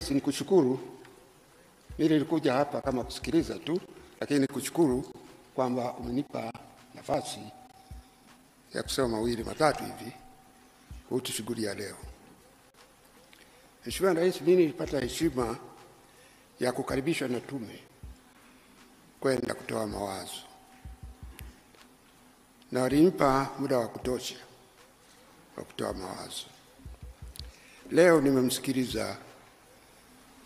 Nikushukuru, mimi nilikuja hapa kama kusikiliza tu, lakini nikushukuru kwamba umenipa nafasi ya kusema mawili matatu hivi kuhusu shughuli ya leo. Mheshimiwa Rais, mimi nilipata heshima ya kukaribishwa na tume kwenda kutoa mawazo, na walinipa muda wa kutosha wa kutoa mawazo. Leo nimemsikiliza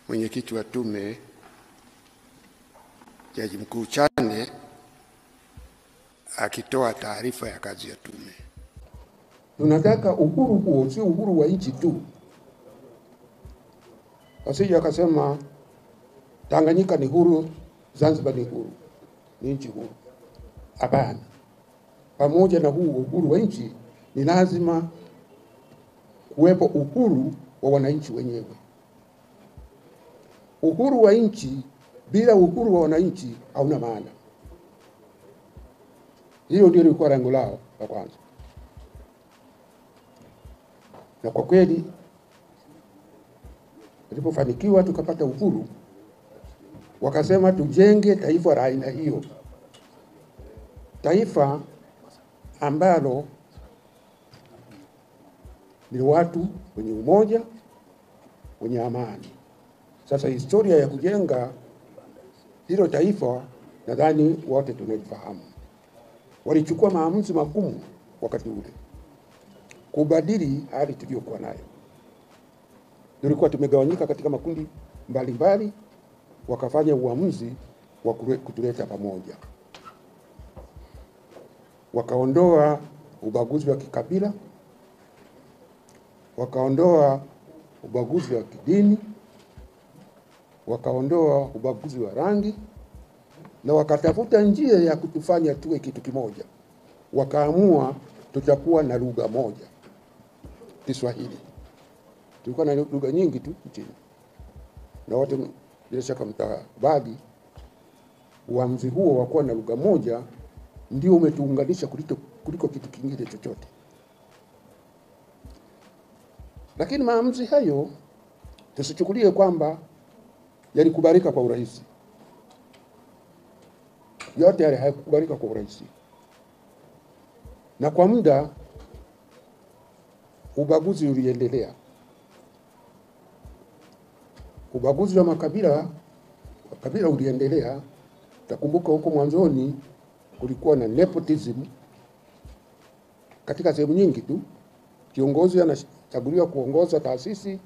mwenyekiti wa tume Jaji Mkuu Chande akitoa taarifa ya kazi ya tume. Tunataka uhuru huo, si uhuru wa nchi tu. Asije akasema Tanganyika ni huru, Zanzibar ni huru, ni nchi huru. Hapana. Pamoja na huu uhuru wa nchi, ni lazima kuwepo uhuru wa wananchi wenyewe. Uhuru wa nchi bila uhuru wa wananchi hauna maana. Hilo ndio lilikuwa lengo lao la kwanza. Na kwa kweli tulipofanikiwa tukapata uhuru, wakasema tujenge taifa la aina hiyo. Taifa ambalo ni watu wenye umoja, wenye amani. Sasa historia ya kujenga hilo taifa nadhani wote tunaifahamu. Walichukua maamuzi magumu wakati ule kubadili hali tuliyokuwa nayo. Tulikuwa tumegawanyika katika makundi mbalimbali, wakafanya uamuzi wa kutuleta pamoja. Wakaondoa ubaguzi wa kikabila, wakaondoa ubaguzi wa kidini, wakaondoa ubaguzi wa rangi, na wakatafuta njia ya kutufanya tuwe kitu kimoja. Wakaamua tutakuwa na lugha moja, Kiswahili. Tulikuwa na lugha nyingi tu nchini, na wote bila shaka mtakubali uamuzi huo wa kuwa na lugha moja ndio umetuunganisha kuliko kitu kingine chochote. Lakini maamuzi hayo tusichukulie kwamba yalikubalika kwa urahisi. Yote yale hayakubalika kwa urahisi. Na kwa muda ubaguzi uliendelea. Ubaguzi wa makabila uliendelea. Takumbuka huko mwanzoni kulikuwa na nepotism katika sehemu nyingi tu. Kiongozi anachaguliwa kuongoza taasisi,